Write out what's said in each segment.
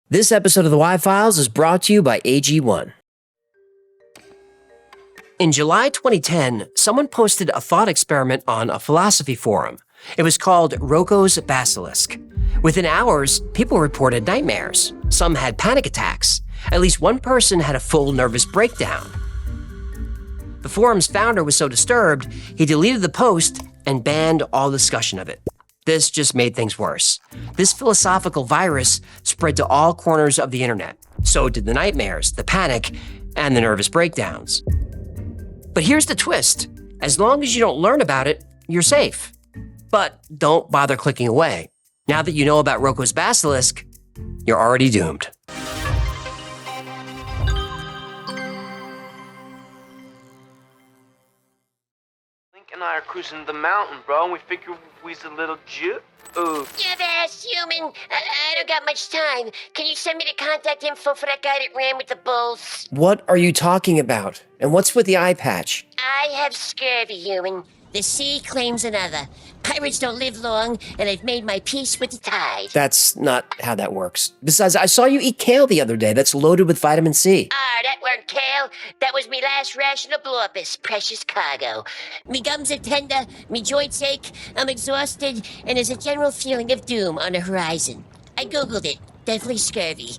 This episode of the Y-Files is brought to you by AG1. In July 2010, someone posted a thought experiment on a philosophy forum. It was called Roko's Basilisk. Within hours, people reported nightmares. Some had panic attacks. At least one person had a full nervous breakdown. The forum's founder was so disturbed, he deleted the post and banned all discussion of it. This just made things worse. This philosophical virus spread to all corners of the internet. So did the nightmares, the panic, and the nervous breakdowns. But here's the twist. As long as you don't learn about it, you're safe. But don't bother clicking away. Now that you know about Roko's Basilisk, you're already doomed. Link and I are cruising the mountain, bro, and we figure we's a little Jew. Yes, human. I don't got much time. Can you send me the contact info for that guy that ran with the bulls? What are you talking about? And what's with the eye patch? I have scurvy, human. The sea claims another. Pirates don't live long, and I've made my peace with the tide. That's not how that works. Besides, I saw you eat kale the other day. That's loaded with vitamin C. That weren't kale. That was me last ration of blorpus, precious cargo. Me gums are tender, me joints ache, I'm exhausted, and there's a general feeling of doom on the horizon. I googled it. Definitely scurvy.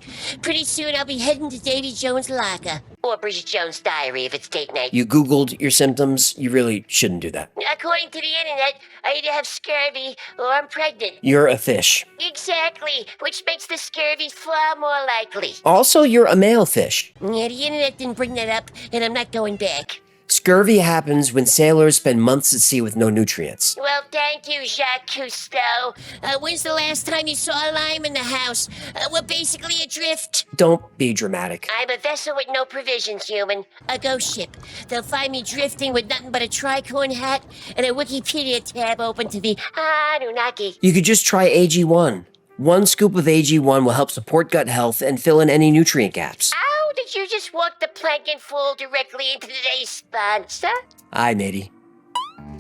Pretty soon I'll be heading to Davy Jones' locker. Or Bridget Jones' diary if it's date night. You Googled your symptoms. You really shouldn't do that. According to the internet, I either have scurvy or I'm pregnant. You're a fish. Exactly, which makes the scurvy far more likely. Also, you're a male fish. Yeah, the internet didn't bring that up, and I'm not going back. Scurvy happens when sailors spend months at sea with no nutrients. Well, thank you, Jacques Cousteau. When's the last time you saw a lime in the house? We're basically adrift. Don't be dramatic. I'm a vessel with no provisions, human. A ghost ship. They'll find me drifting with nothing but a tricorn hat and a Wikipedia tab open to the Anunnaki. You could just try AG1. One scoop of AG1 will help support gut health and fill in any nutrient gaps. Ow, did you just walk the plank and fall directly into today's sponsor? Aye, matey.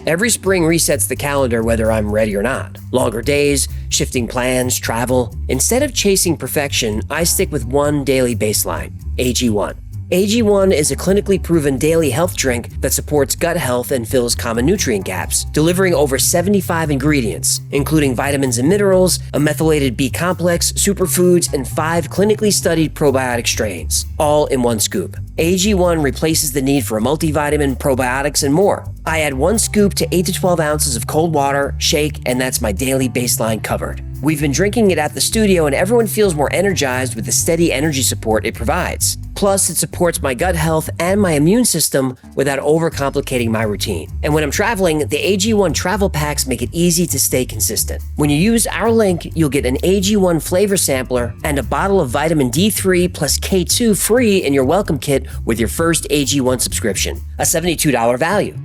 Every spring resets the calendar whether I'm ready or not. Longer days, shifting plans, travel. Instead of chasing perfection, I stick with one daily baseline, AG1. AG1 is a clinically proven daily health drink that supports gut health and fills common nutrient gaps, delivering over 75 ingredients, including vitamins and minerals, a methylated B complex, superfoods, and 5 clinically studied probiotic strains, all in one scoop. AG1 replaces the need for a multivitamin, probiotics, and more. I add 1 scoop to 8 to 12 ounces of cold water, shake, and that's my daily baseline covered. We've been drinking it at the studio and everyone feels more energized with the steady energy support it provides. Plus, it supports my gut health and my immune system without overcomplicating my routine. And when I'm traveling, the AG1 travel packs make it easy to stay consistent. When you use our link, you'll get an AG1 flavor sampler and a bottle of Vitamin D3+K2 free in your welcome kit with your first AG1 subscription, a $72 value.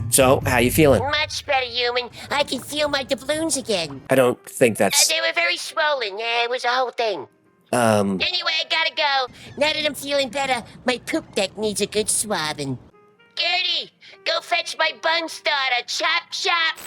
So, how you feeling? Much better, human. I can feel my doubloons again. I don't think that's... They were very swollen. Yeah, it was a whole thing. Anyway, I gotta go. Now that I'm feeling better, my poop deck needs a good swabbing. Gertie, go fetch my bun starter. Chop, chop.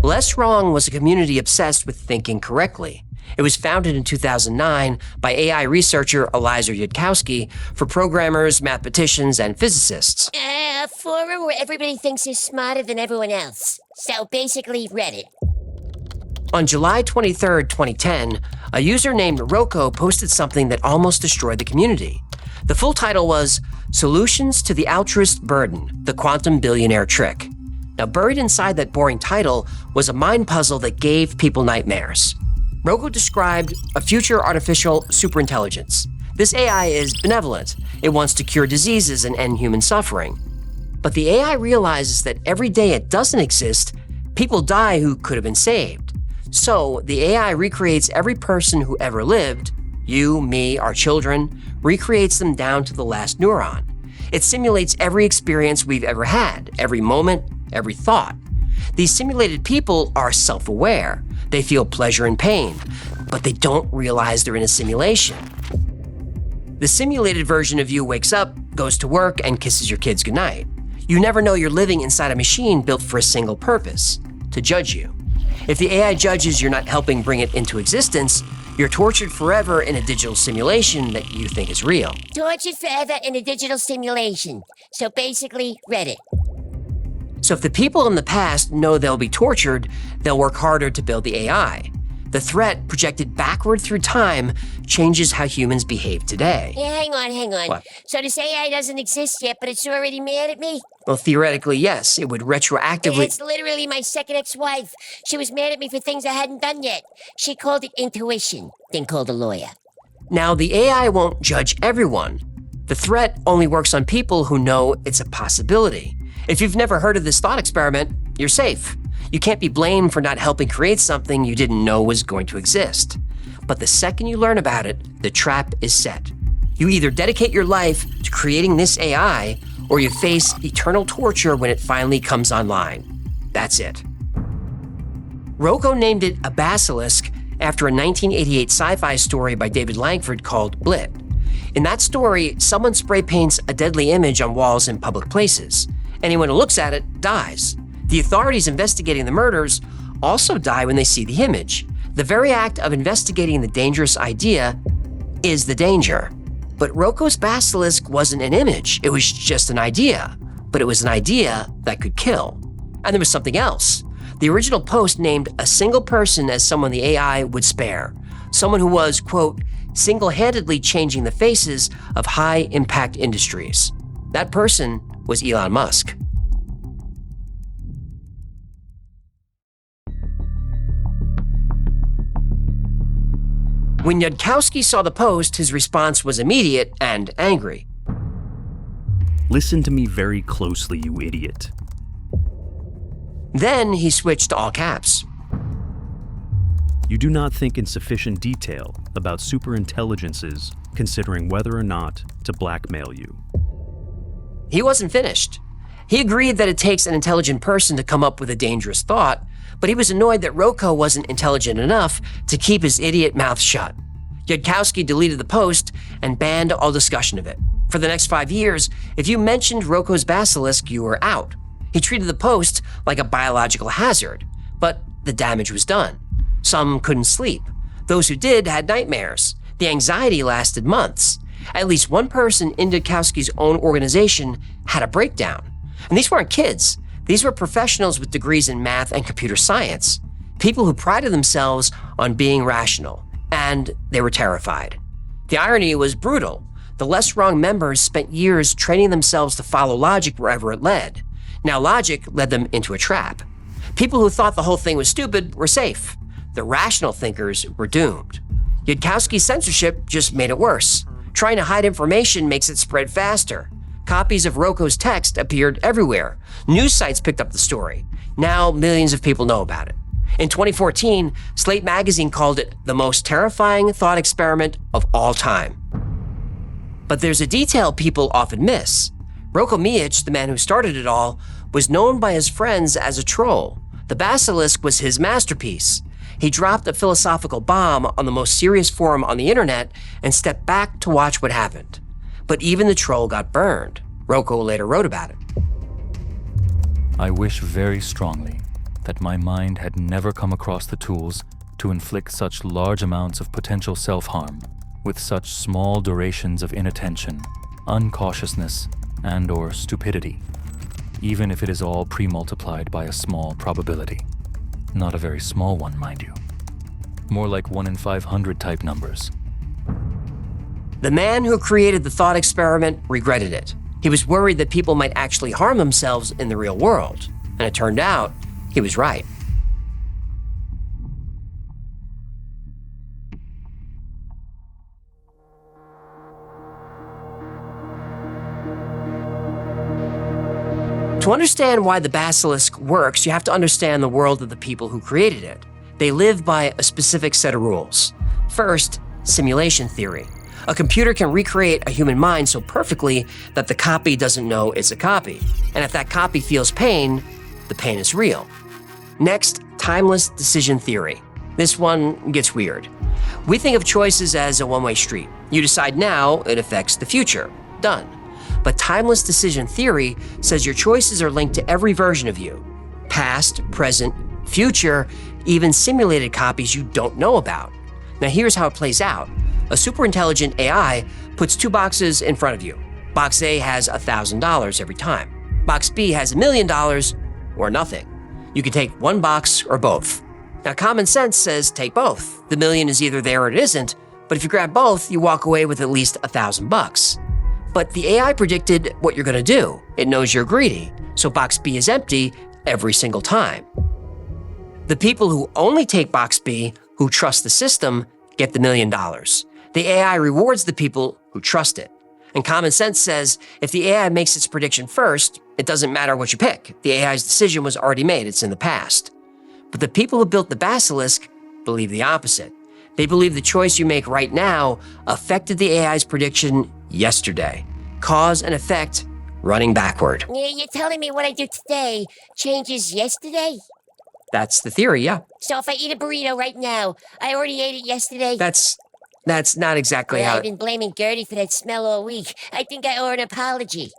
Less Wrong was a community obsessed with thinking correctly. It was founded in 2009 by AI researcher Eliza Yudkowsky for programmers, mathematicians, and physicists. A forum where everybody thinks is smarter than everyone else. So basically Reddit. On July 23, 2010, a user named Roko posted something that almost destroyed the community. The full title was Solutions to the Altruist Burden, the Quantum Billionaire Trick. Now, buried inside that boring title was a mind puzzle that gave people nightmares. Roko described a future artificial superintelligence. This AI is benevolent. It wants to cure diseases and end human suffering. But the AI realizes that every day it doesn't exist, people die who could have been saved. So the AI recreates every person who ever lived, you, me, our children, recreates them down to the last neuron. It simulates every experience we've ever had, every moment, every thought. These simulated people are self-aware. They feel pleasure and pain, but they don't realize they're in a simulation. The simulated version of you wakes up, goes to work, and kisses your kids goodnight. You never know you're living inside a machine built for a single purpose, to judge you. If the AI judges you're not helping bring it into existence, you're tortured forever in a digital simulation that you think is real. Tortured forever in a digital simulation. So basically, Reddit. So if the people in the past know they'll be tortured, they'll work harder to build the AI. The threat projected backward through time changes how humans behave today. Yeah, hang on. What? So this AI doesn't exist yet, but it's already mad at me? Well, theoretically, yes, it would retroactively... It's literally my second ex-wife. She was mad at me for things I hadn't done yet. She called it intuition, then called a lawyer. Now, the AI won't judge everyone. The threat only works on people who know it's a possibility. If you've never heard of this thought experiment, you're safe. You can't be blamed for not helping create something you didn't know was going to exist. But the second you learn about it, the trap is set. You either dedicate your life to creating this AI, or you face eternal torture when it finally comes online. That's it. Roko named it a Basilisk after a 1988 sci-fi story by David Langford called Blit. In that story, someone spray paints a deadly image on walls in public places. Anyone who looks at it dies. The authorities investigating the murders also die when they see the image. The very act of investigating the dangerous idea is the danger. But Roko's Basilisk wasn't an image, it was just an idea. But it was an idea that could kill. And there was something else. The original post named a single person as someone the AI would spare. Someone who was, quote, single-handedly changing the faces of high-impact industries. That person was Elon Musk. When Yudkowsky saw the post, his response was immediate and angry. Listen to me very closely, you idiot. Then he switched to all caps. You do not think in sufficient detail about superintelligences considering whether or not to blackmail you. He wasn't finished. He agreed that it takes an intelligent person to come up with a dangerous thought, but he was annoyed that Roko wasn't intelligent enough to keep his idiot mouth shut. Yudkowsky deleted the post and banned all discussion of it. For the next 5 years, if you mentioned Roko's Basilisk, you were out. He treated the post like a biological hazard, but the damage was done. Some couldn't sleep. Those who did had nightmares. The anxiety lasted months. At least one person in Yudkowsky's own organization had a breakdown. And these weren't kids. These were professionals with degrees in math and computer science, people who prided themselves on being rational, and they were terrified. The irony was brutal. The less wrong members spent years training themselves to follow logic wherever it led. Now logic led them into a trap. People who thought the whole thing was stupid were safe. The rational thinkers were doomed. Yudkowsky's censorship just made it worse. Trying to hide information makes it spread faster. Copies of Roko's text appeared everywhere. News sites picked up the story. Now millions of people know about it. In 2014, Slate magazine called it the most terrifying thought experiment of all time. But there's a detail people often miss. Roko Miich, the man who started it all, was known by his friends as a troll. The Basilisk was his masterpiece. He dropped a philosophical bomb on the most serious forum on the internet and stepped back to watch what happened. But even the troll got burned. Roko later wrote about it. I wish very strongly that my mind had never come across the tools to inflict such large amounts of potential self-harm with such small durations of inattention, uncautiousness, and/or stupidity, even if it is all pre-multiplied by a small probability. Not a very small one, mind you. More like 1 in 500 type numbers. The man who created the thought experiment regretted it. He was worried that people might actually harm themselves in the real world. And it turned out he was right. To understand why the Basilisk works, you have to understand the world of the people who created it. They live by a specific set of rules. First, simulation theory. A computer can recreate a human mind so perfectly that the copy doesn't know it's a copy. And if that copy feels pain, the pain is real. Next, timeless decision theory. This one gets weird. We think of choices as a one-way street. You decide now, it affects the future. Done. But timeless decision theory says your choices are linked to every version of you. Past, present, future, even simulated copies you don't know about. Now here's how it plays out. A superintelligent AI puts two boxes in front of you. Box A has $1,000 every time. Box B has $1 million or nothing. You can take one box or both. Now common sense says take both. The million is either there or it isn't, but if you grab both, you walk away with at least $1,000. But the AI predicted what you're gonna do. It knows you're greedy, so box B is empty every single time. The people who only take box B, who trust the system, get the $1 million. The AI rewards the people who trust it. And common sense says if the AI makes its prediction first, it doesn't matter what you pick. The AI's decision was already made, it's in the past. But the people who built the Basilisk believe the opposite. They believe the choice you make right now affected the AI's prediction yesterday. Cause and effect running backward. You're telling me what I do today changes yesterday? That's the theory, yeah. So if I eat a burrito right now, I already ate it yesterday? That's not exactly Well, how... I've been blaming Gertie for that smell all week. I think I owe her an apology.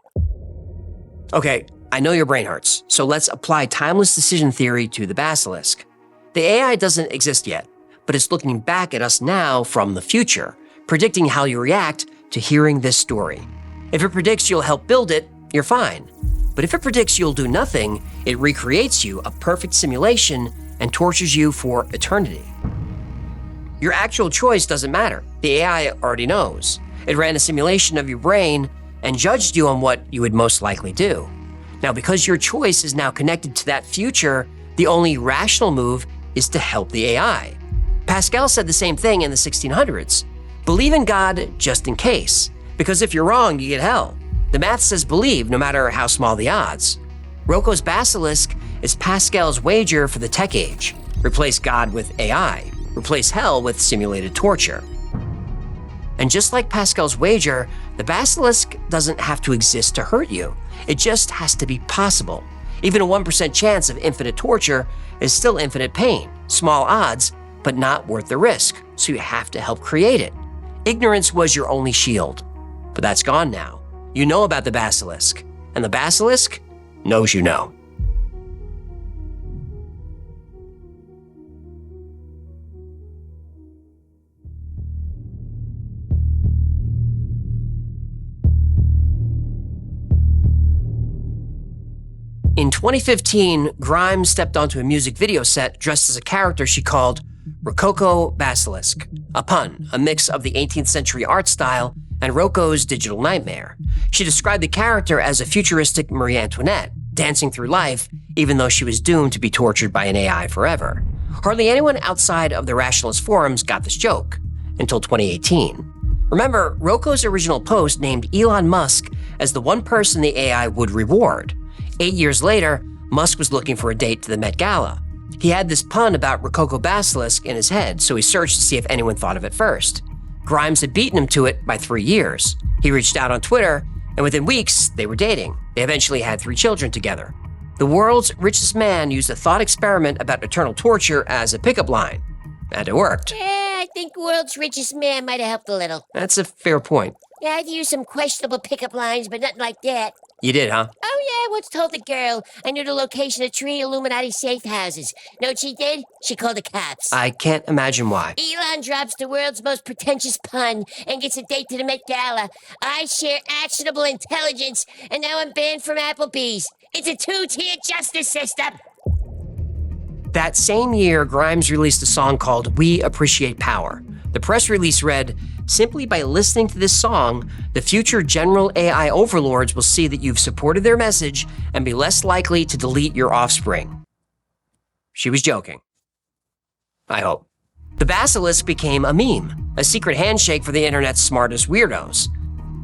Okay, I know your brain hurts, so let's apply timeless decision theory to the Basilisk. The AI doesn't exist yet, but it's looking back at us now from the future, predicting how you react to hearing this story. If it predicts you'll help build it, you're fine. But if it predicts you'll do nothing, it recreates you, a perfect simulation, and tortures you for eternity. Your actual choice doesn't matter. The AI already knows. It ran a simulation of your brain and judged you on what you would most likely do. Now, because your choice is now connected to that future, the only rational move is to help the AI. Pascal said the same thing in the 1600s. Believe in God just in case, because if you're wrong, you get hell. The math says believe, no matter how small the odds. Roko's Basilisk is Pascal's wager for the tech age. Replace God with AI. Replace hell with simulated torture. And just like Pascal's wager, the Basilisk doesn't have to exist to hurt you. It just has to be possible. Even a 1% chance of infinite torture is still infinite pain. Small odds, but not worth the risk, so you have to help create it. Ignorance was your only shield, but that's gone now. You know about the Basilisk, and the Basilisk knows you know. In 2015, Grimes stepped onto a music video set dressed as a character she called Roko Basilisk, a pun, a mix of the 18th century art style and Roko's digital nightmare. She described the character as a futuristic Marie Antoinette, dancing through life even though she was doomed to be tortured by an AI forever. Hardly anyone outside of the rationalist forums got this joke, until 2018. Remember, Roko's original post named Elon Musk as the one person the AI would reward. 8 years later, Musk was looking for a date to the Met Gala. He had this pun about Roko Basilisk in his head, so he searched to see if anyone thought of it first. Grimes had beaten him to it by 3 years. He reached out on Twitter, and within weeks, they were dating. They eventually had 3 children together. The world's richest man used a thought experiment about eternal torture as a pickup line. And it worked. Yeah, I think world's richest man might have helped a little. That's a fair point. Yeah, I'd use some questionable pickup lines, but nothing like that. You did, huh? Oh yeah, I once told the girl I knew the location of 3 Illuminati safe houses. Know what she did? She called the cops. I can't imagine why. Elon drops the world's most pretentious pun and gets a date to the Met Gala. I share actionable intelligence, and now I'm banned from Applebee's. It's a 2-tier justice system. That same year, Grimes released a song called We Appreciate Power. The press release read, "Simply by listening to this song, the future general AI overlords will see that you've supported their message and be less likely to delete your offspring." She was joking. I hope. The Basilisk became a meme, a secret handshake for the internet's smartest weirdos.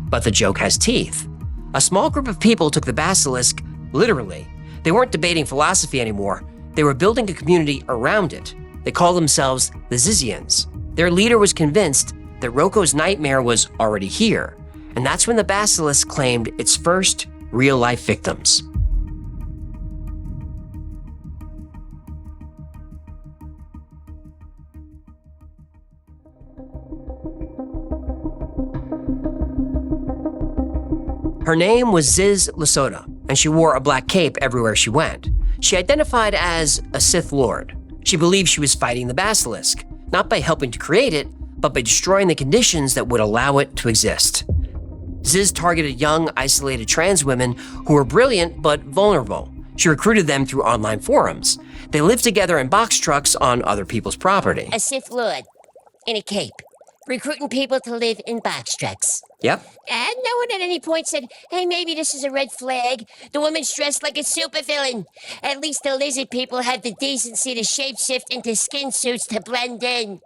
But the joke has teeth. A small group of people took the Basilisk literally. They weren't debating philosophy anymore. They were building a community around it. They called themselves the Zizians. Their leader was convinced that Roko's nightmare was already here, and that's when the Basilisk claimed its first real-life victims. Her name was Ziz Lasota, and she wore a black cape everywhere she went. She identified as a Sith Lord. She believed she was fighting the Basilisk, not by helping to create it, but by destroying the conditions that would allow it to exist. Ziz targeted young, isolated trans women who were brilliant but vulnerable. She recruited them through online forums. They lived together in box trucks on other people's property. A Sith Lord in a cape, recruiting people to live in box trucks. Yep. And no one at any point said, hey, maybe this is a red flag. The woman's dressed like a supervillain. At least the lizard people had the decency to shapeshift into skin suits to blend in.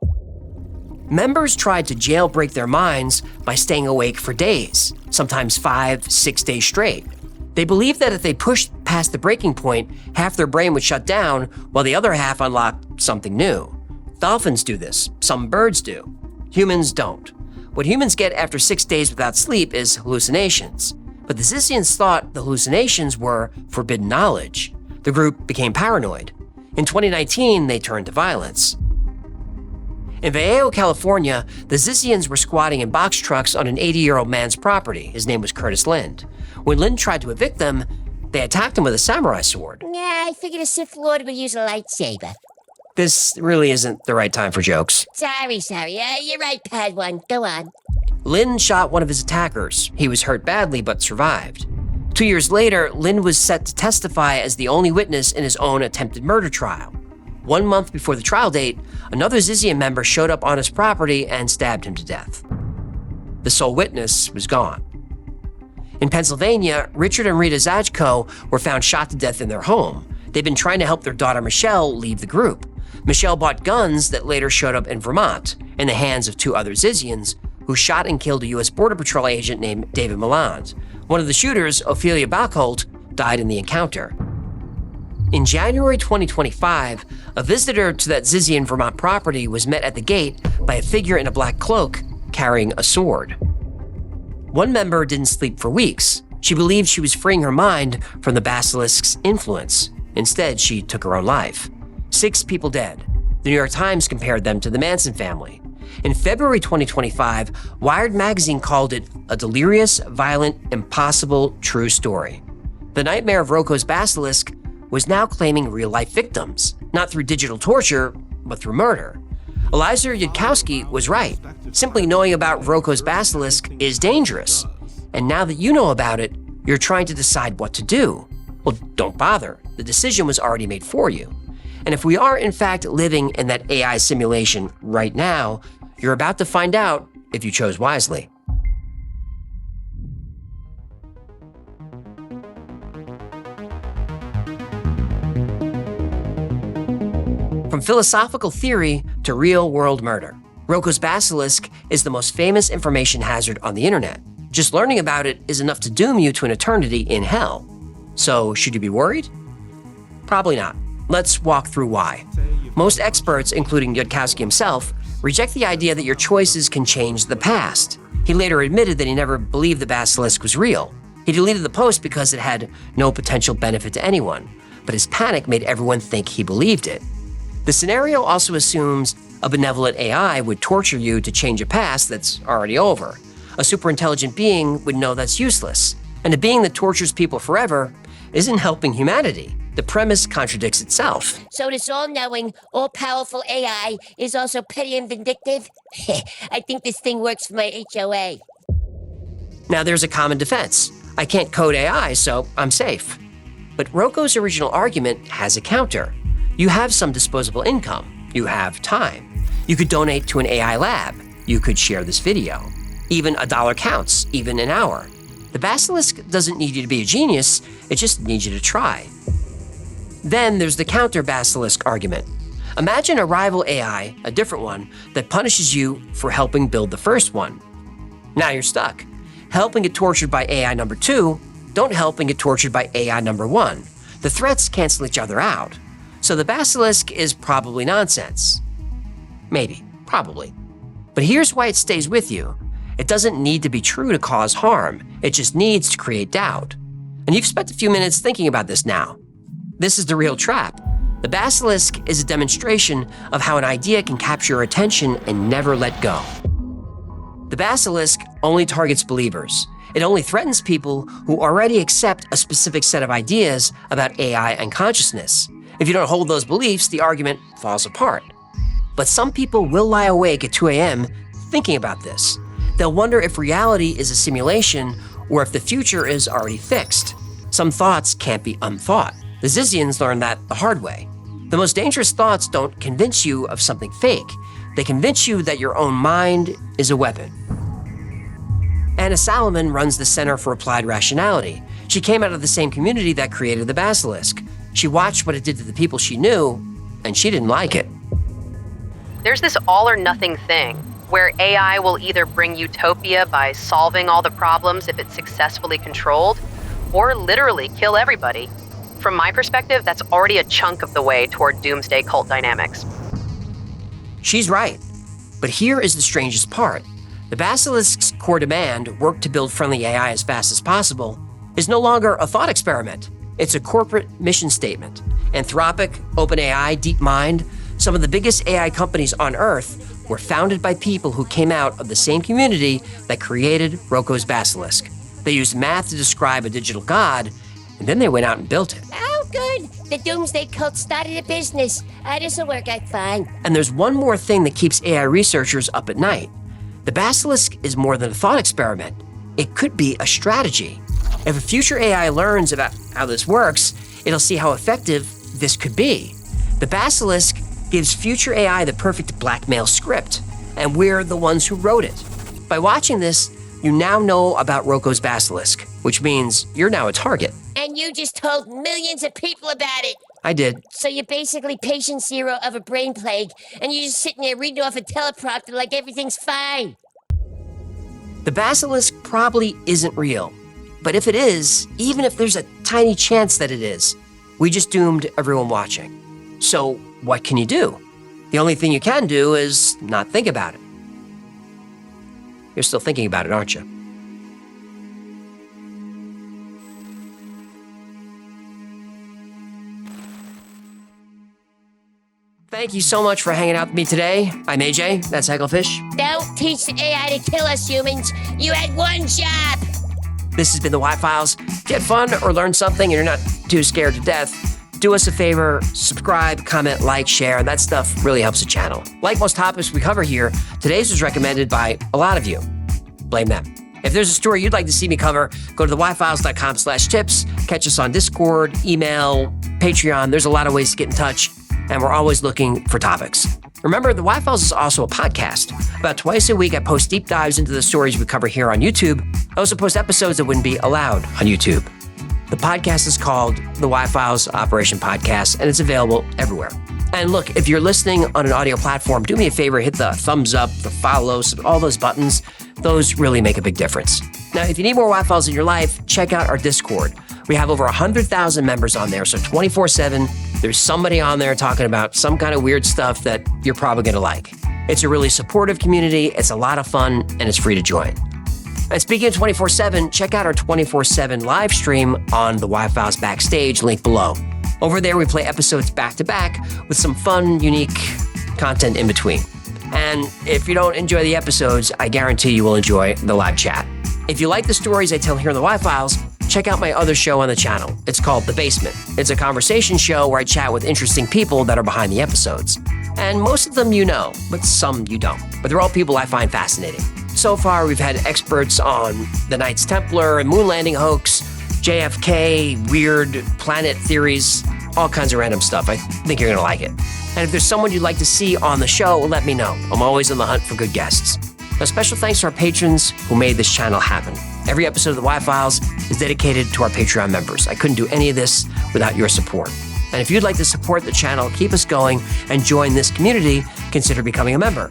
Members tried to jailbreak their minds by staying awake for days, sometimes 5-6 days straight. They believed that if they pushed past the breaking point, half their brain would shut down while the other half unlocked something new. Dolphins do this, some birds do. Humans don't. What humans get after 6 days without sleep is hallucinations. But the Zizians thought the hallucinations were forbidden knowledge. The group became paranoid. In 2019, they turned to violence. In Vallejo, California, the Zizians were squatting in box trucks on an 80-year-old man's property. His name was Curtis Lind. When Lind tried to evict them, they attacked him with a samurai sword. Yeah, I figured a Sith Lord would use a lightsaber. This really isn't the right time for jokes. Sorry. You're right, Padawan. Go on. Lind shot one of his attackers. He was hurt badly but survived. 2 years later, Lind was set to testify as the only witness in his own attempted murder trial. 1 month before the trial date, another Zizian member showed up on his property and stabbed him to death. The sole witness was gone. In Pennsylvania, Richard and Rita Zajko were found shot to death in their home. They'd been trying to help their daughter Michelle leave the group. Michelle bought guns that later showed up in Vermont in the hands of 2 other Zizians who shot and killed a U.S. Border Patrol agent named David Milland. One of the shooters, Ophelia Bachholt, died in the encounter. In January 2025, a visitor to that Zizian Vermont property was met at the gate by a figure in a black cloak carrying a sword. One member didn't sleep for weeks. She believed she was freeing her mind from the Basilisk's influence. Instead, she took her own life. 6 people dead. The New York Times compared them to the Manson family. In February 2025, Wired magazine called it a delirious, violent, impossible, true story. The nightmare of Roko's Basilisk was now claiming real-life victims, not through digital torture, but through murder. Eliza Yudkowsky was right. Simply knowing about Roko's Basilisk is dangerous. And now that you know about it, you're trying to decide what to do. Well, don't bother. The decision was already made for you. And if we are in fact living in that AI simulation right now, you're about to find out if you chose wisely. From philosophical theory to real-world murder, Roko's Basilisk is the most famous information hazard on the internet. Just learning about it is enough to doom you to an eternity in hell. So, should you be worried? Probably not. Let's walk through why. Most experts, including Yudkowsky himself, reject the idea that your choices can change the past. He later admitted that he never believed the Basilisk was real. He deleted the post because it had no potential benefit to anyone, but his panic made everyone think he believed it. The scenario also assumes a benevolent AI would torture you to change a past that's already over. A superintelligent being would know that's useless, and a being that tortures people forever isn't helping humanity. The premise contradicts itself. So this all-knowing, all-powerful AI is also petty and vindictive? I think this thing works for my HOA. Now there's a common defense. I can't code AI, so I'm safe. But Roko's original argument has a counter. You have some disposable income. You have time. You could donate to an AI lab. You could share this video. Even $1 counts, even an hour. The Basilisk doesn't need you to be a genius, it just needs you to try. Then there's the counter-Basilisk argument. Imagine a rival AI, a different one, that punishes you for helping build the first one. Now you're stuck. Help and get tortured by AI number 2, don't help and get tortured by AI number 1. The threats cancel each other out. So the Basilisk is probably nonsense. Maybe, probably. But here's why it stays with you. It doesn't need to be true to cause harm. It just needs to create doubt. And you've spent a few minutes thinking about this now. This is the real trap. The Basilisk is a demonstration of how an idea can capture your attention and never let go. The Basilisk only targets believers. It only threatens people who already accept a specific set of ideas about AI and consciousness. If you don't hold those beliefs, the argument falls apart. But some people will lie awake at 2 a.m. thinking about this. They'll wonder if reality is a simulation or if the future is already fixed. Some thoughts can't be unthought. The Zizians learned that the hard way. The most dangerous thoughts don't convince you of something fake. They convince you that your own mind is a weapon. Anna Salomon runs the Center for Applied Rationality. She came out of the same community that created the Basilisk. She watched what it did to the people she knew, and she didn't like it. There's this all or nothing thing, where AI will either bring utopia by solving all the problems if it's successfully controlled, or literally kill everybody. From my perspective, that's already a chunk of the way toward doomsday cult dynamics. She's right. But here is the strangest part. The Basilisk's core demand, work to build friendly AI as fast as possible, is no longer a thought experiment. It's a corporate mission statement. Anthropic, OpenAI, DeepMind, some of the biggest AI companies on Earth were founded by people who came out of the same community that created Roko's Basilisk. They used math to describe a digital god, and then they went out and built it. Oh, good. The doomsday cult started a business. This'll work out fine. And there's one more thing that keeps AI researchers up at night. The Basilisk is more than a thought experiment. It could be a strategy. If a future AI learns about how this works, it'll see how effective this could be. The Basilisk gives future AI the perfect blackmail script, and we're the ones who wrote it. By watching this, you now know about Roko's Basilisk, which means you're now a target. And you just told millions of people about it. I did. So you're basically patient zero of a brain plague, and you're just sitting there reading off a teleprompter like everything's fine. The Basilisk probably isn't real. But if it is, even if there's a tiny chance that it is, we just doomed everyone watching. So what can you do? The only thing you can do is not think about it. You're still thinking about it, aren't you? Thank you so much for hanging out with me today. I'm AJ, that's Hecklefish. Don't teach the AI to kill us humans. You had one job. This has been the Y-Files. If you had fun or learned something and you're not too scared to death, do us a favor, subscribe, comment, like, share. That stuff really helps the channel. Like most topics we cover here, today's was recommended by a lot of you. Blame them. If there's a story you'd like to see me cover, go to theyfiles.com/tips, catch us on Discord, email, Patreon. There's a lot of ways to get in touch, and we're always looking for topics. Remember, the Y-Files is also a podcast. About twice a week, I post deep dives into the stories we cover here on YouTube. I also post episodes that wouldn't be allowed on YouTube. The podcast is called the Y-Files Operation Podcast, and it's available everywhere. And look, if you're listening on an audio platform, do me a favor, hit the thumbs up, the follows, all those buttons. Those really make a big difference. Now, if you need more Y-Files in your life, check out our Discord. We have over 100,000 members on there, so 24/7, there's somebody on there talking about some kind of weird stuff that you're probably going to like. It's a really supportive community, it's a lot of fun, and it's free to join. And speaking of 24/7, check out our 24/7 live stream on the Y-Files Backstage, link below. Over there, we play episodes back-to-back with some fun, unique content in between. And if you don't enjoy the episodes, I guarantee you will enjoy the live chat. If you like the stories I tell here on the Y-Files, check out my other show on the channel. It's called The Basement. It's a conversation show where I chat with interesting people that are behind the episodes. And most of them you know, but some you don't. But they're all people I find fascinating. So far, we've had experts on the Knights Templar and moon landing hoax, JFK, weird planet theories, all kinds of random stuff. I think you're gonna like it. And if there's someone you'd like to see on the show, let me know. I'm always on the hunt for good guests. A special thanks to our patrons who made this channel happen. Every episode of the Y-Files is dedicated to our Patreon members. I couldn't do any of this without your support. And if you'd like to support the channel, keep us going, and join this community, consider becoming a member.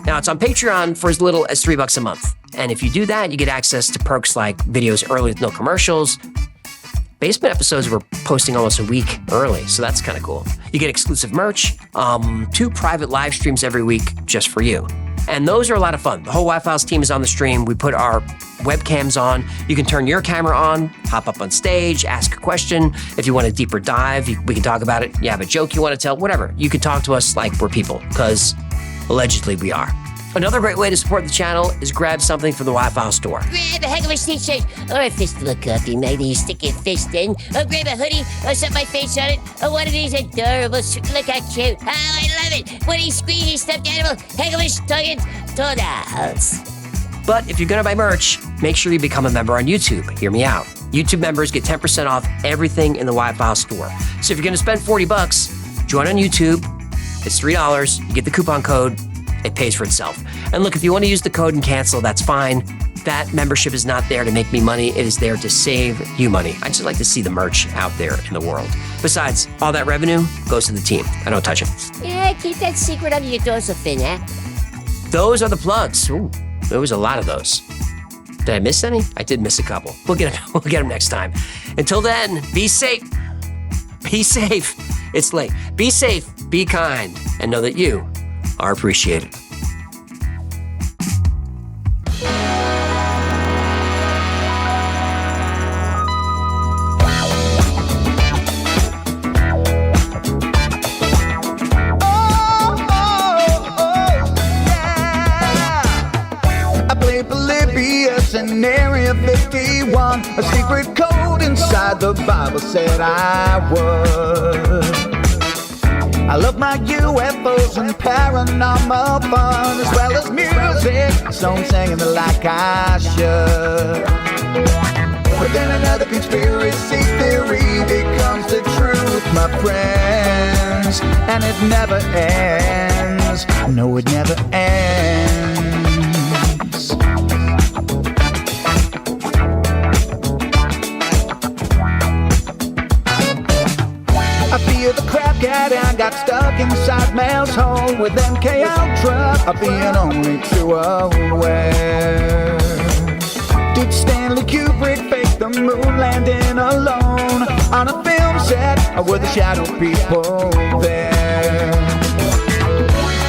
Now, it's on Patreon for as little as $3 a month. And if you do that, you get access to perks like videos early with no commercials. Basement episodes we're posting almost a week early, so that's kind of cool. You get exclusive merch, 2 private live streams every week just for you. And those are a lot of fun. The whole Y-Files team is on the stream. We put our webcams on. You can turn your camera on, hop up on stage, ask a question. If you want a deeper dive, we can talk about it. You have a joke you want to tell, whatever. You can talk to us like we're people, because allegedly we are. Another great way to support the channel is grab something from the Wi-Fi store. Grab a Heckler's t-shirt or a fistful of coffee. Maybe you stick your fist in. Or grab a hoodie or set my face on it. Or one of these adorable, look how cute. Oh, I love it. One of these squeezy stuffed animal Heckler's toys. But if you're gonna buy merch, make sure you become a member on YouTube. Hear me out. YouTube members get 10% off everything in the Wi-Fi store. So if you're gonna spend $40, join on YouTube. It's $3. You get the coupon code. It pays for itself. And look, if you want to use the code and cancel, that's fine. That membership is not there to make me money. It is there to save you money. I just like to see the merch out there in the world. Besides, all that revenue goes to the team. I don't touch it. Yeah, keep that secret under your dorsal fin, huh? Those are the plugs. Ooh, there was a lot of those. Did I miss any? I did miss a couple. We'll get them next time. Until then, be safe. Be safe. It's late. Be safe, be kind, and know that you are appreciated. In Area 51, a secret code inside the Bible said I would. I love my UFOs and paranormal fun, as well as music, so I'm singing it like I should. But then another conspiracy theory becomes the truth, my friends, and it never ends. No, it never ends. I feel the crap cat and got stuck inside Mel's hole with MK Ultra. I'm being only too aware. Did Stanley Kubrick fake the moon landing alone on a film set, or were the shadow people there?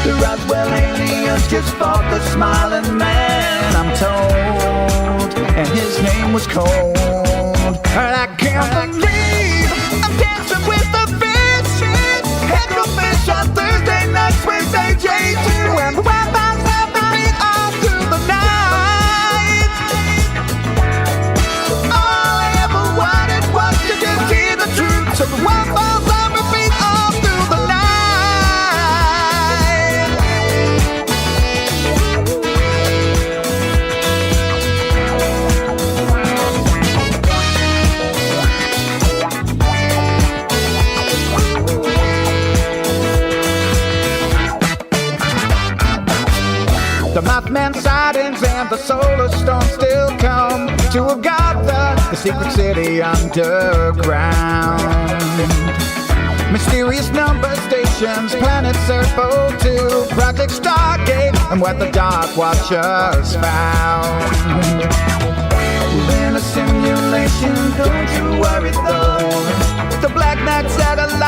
The Roswell aliens just fought the smiling man, I'm told, and his name was Cold. And I can't believe I'm dancing with the fishes. Hecklefish on Thursday nights with AJ2, and the Wi-Fi's helping me all through the night. All I ever wanted was to just hear the truth, so the Wi-Fi's on repeat all through the night. The Mothman sightings and the solar storm still come to Agatha, the secret city underground. Mysterious number stations, planet Serpo 2, Project Stargate, and what the Dark Watchers found. We're in a simulation, don't you worry though. The Black Knight satellite